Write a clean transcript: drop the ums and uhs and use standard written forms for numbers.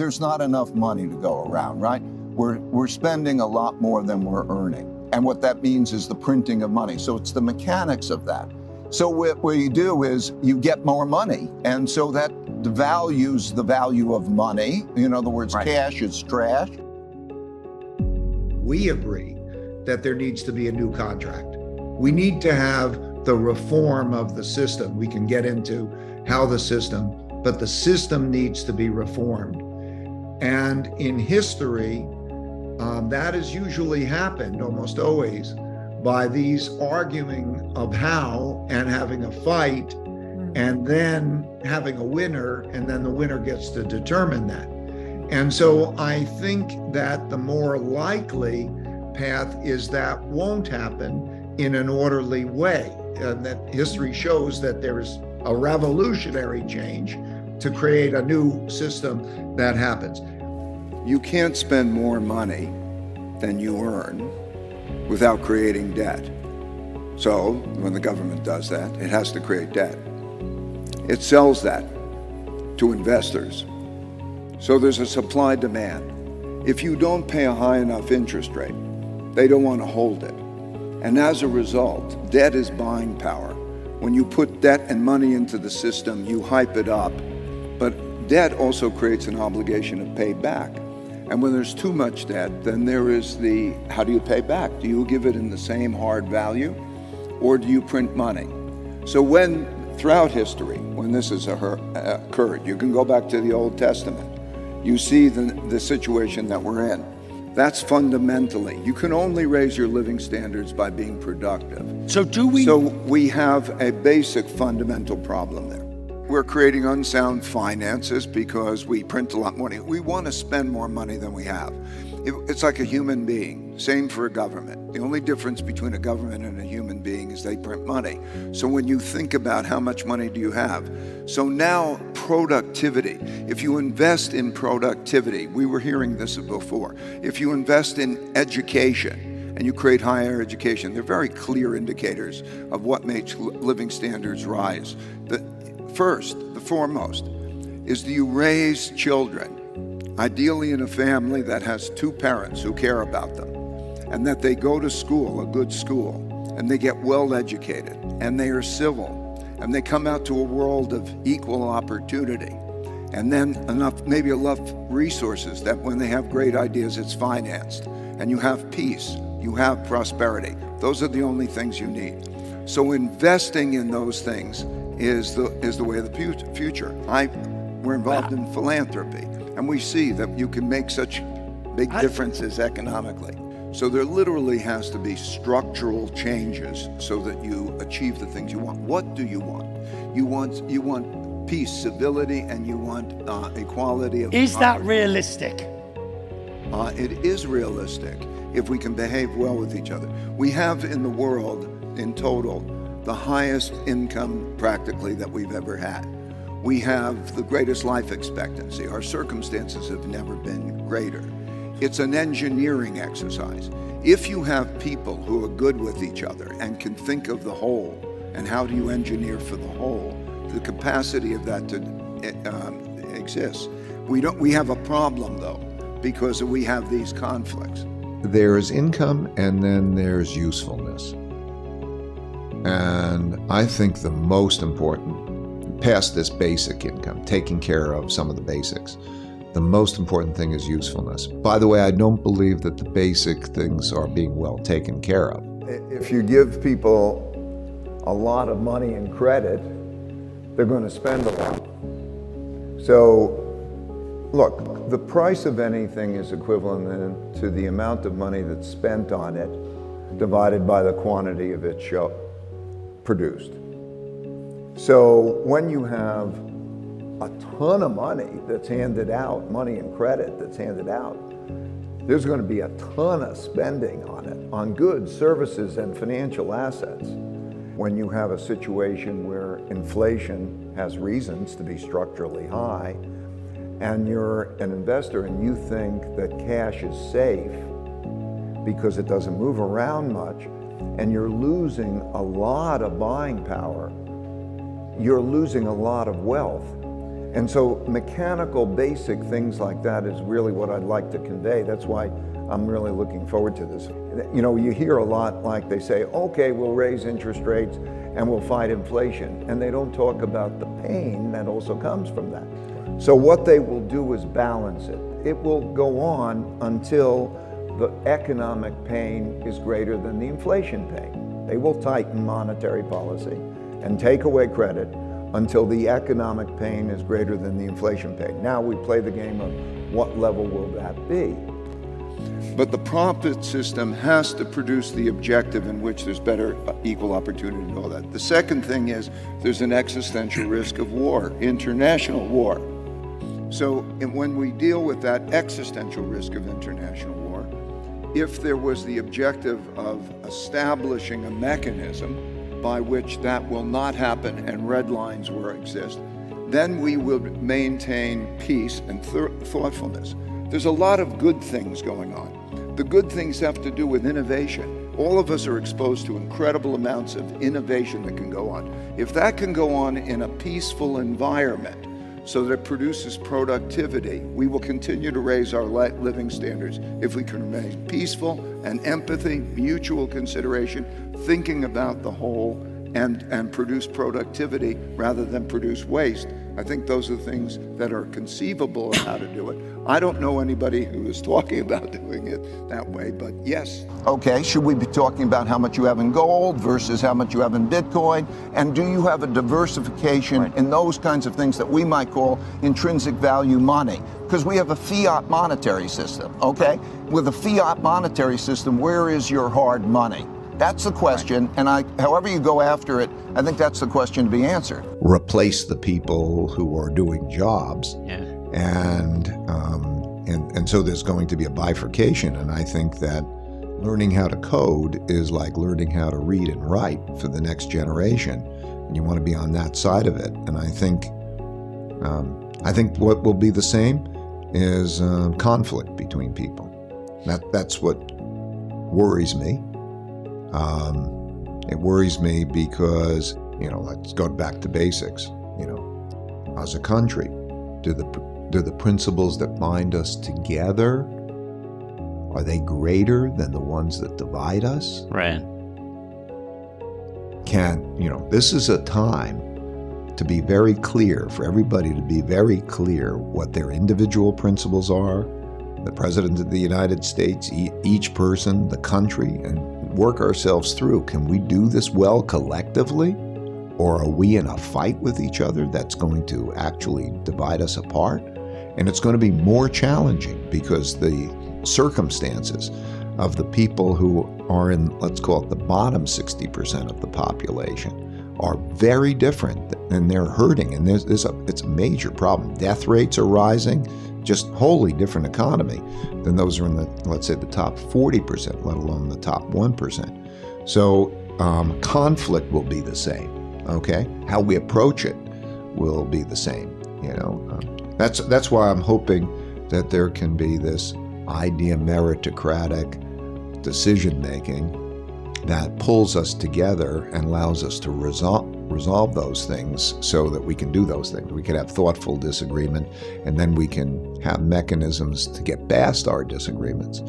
there's not enough money to go around, right? We're spending a lot more than we're earning. And what that means is the printing of money. So it's the mechanics of that. So what you do is you get more money. And so that devalues the value of money. In other words, right. Cash is trash. We agree that there needs to be a new contract. We need to have the reform of the system. We can get into how the system, but the system needs to be reformed. And in history, that has usually happened almost always by these arguing of how and having a fight and then having a winner, and then the winner gets to determine that. And so I think that the more likely path is that won't happen in an orderly way, and that history shows that there is a revolutionary change to create a new system that happens. You can't spend more money than you earn without creating debt. So when the government does that, it has to create debt. It sells that to investors. So there's a supply demand. If you don't pay a high enough interest rate, they don't want to hold it. And as a result, debt is buying power. When you put debt and money into the system, you hype it up. But debt also creates an obligation to pay back. And when there's too much debt, then there is the, how do you pay back? Do you give it in the same hard value, or do you print money? So throughout history, when this has occurred, you can go back to the Old Testament. You see the situation that we're in. That's fundamentally, you can only raise your living standards by being productive. So we have a basic fundamental problem there. We're creating unsound finances because we print a lot more money. We want to spend more money than we have. It's like a human being, same for a government. The only difference between a government and a human being is they print money. So when you think about how much money do you have, so now productivity, if you invest in productivity, we were hearing this before, if you invest in education and you create higher education, they're very clear indicators of what makes living standards rise. The foremost, is do you raise children, ideally in a family that has two parents who care about them, and that they go to school, a good school, and they get well educated, and they are civil, and they come out to a world of equal opportunity, and then maybe enough resources that when they have great ideas, it's financed, and you have peace, you have prosperity. Those are the only things you need. So investing in those things is the way of the future. We're involved in philanthropy, and we see that you can make such big differences economically. So there literally has to be structural changes so that you achieve the things you want. What do you want? You want peace, civility, and you want equality of Is that realistic? It is realistic if we can behave well with each other. We have in the world, in total, the highest income practically that we've ever had. We have the greatest life expectancy. Our circumstances have never been greater. It's an engineering exercise. If you have people who are good with each other and can think of the whole, and how do you engineer for the whole, the capacity of that to exist. We have a problem though, because we have these conflicts. There's income and then there's usefulness. And I think the most important, past this basic income, taking care of some of the basics, the most important thing is usefulness. By the way, I don't believe that the basic things are being well taken care of. If you give people a lot of money and credit, they're going to spend a lot. So, look, the price of anything is equivalent to the amount of money that's spent on it divided by the quantity of it produced. So when you have a ton of money that's handed out, money and credit that's handed out, there's going to be a ton of spending on it, on goods, services, and financial assets. When you have a situation where inflation has reasons to be structurally high, and you're an investor and you think that cash is safe because it doesn't move around much, and you're losing a lot of buying power, you're losing a lot of wealth. And so mechanical, basic things like that is really what I'd like to convey. That's why I'm really looking forward to this. You know, you hear a lot like they say, okay, we'll raise interest rates and we'll fight inflation. And they don't talk about the pain that also comes from that. So what they will do is balance it. It will go on until the economic pain is greater than the inflation pain. They will tighten monetary policy and take away credit until the economic pain is greater than the inflation pain. Now we play the game of what level will that be? But the profit system has to produce the objective in which there's better equal opportunity and all that. The second thing is there's an existential risk of war, international war. So when we deal with that existential risk of international war, if there was the objective of establishing a mechanism by which that will not happen and red lines will exist, then we will maintain peace and thoughtfulness. There's a lot of good things going on. The good things have to do with innovation. All of us are exposed to incredible amounts of innovation that can go on. If that can go on in a peaceful environment so that it produces productivity, we will continue to raise our living standards if we can remain peaceful and empathy, mutual consideration, thinking about the whole, and produce productivity rather than produce waste. I think those are the things that are conceivable of how to do it. I don't know anybody who is talking about doing it that way, but yes. Okay, should we be talking about how much you have in gold versus how much you have in Bitcoin? And do you have a diversification in those kinds of things that we might call intrinsic value money? Because we have a fiat monetary system, okay? With a fiat monetary system, where is your hard money? That's the question, and however you go after it, I think that's the question to be answered. Replace the people who are doing jobs, and so there's going to be a bifurcation. And I think that learning how to code is like learning how to read and write for the next generation, and you want to be on that side of it. And I think what will be the same is conflict between people. That's what worries me. It worries me because, let's go back to basics. As a country, do the principles that bind us together, are they greater than the ones that divide us? Right. This is a time to be very clear, for everybody to be very clear what their individual principles are, the President of the United States, each person, the country, and work ourselves through. Can we do this well collectively? Or are we in a fight with each other that's going to actually divide us apart? And it's going to be more challenging because the circumstances of the people who are in, let's call it the bottom 60% of the population, are very different, and they're hurting. And it's a major problem. Death rates are rising, just wholly different economy than those who are in the, let's say, the top 40%, let alone the top 1%. So conflict will be the same, okay? How we approach it will be the same, That's why I'm hoping that there can be this idea meritocratic decision-making that pulls us together and allows us to resolve those things so that we can do those things. We can have thoughtful disagreement, and then we can have mechanisms to get past our disagreements.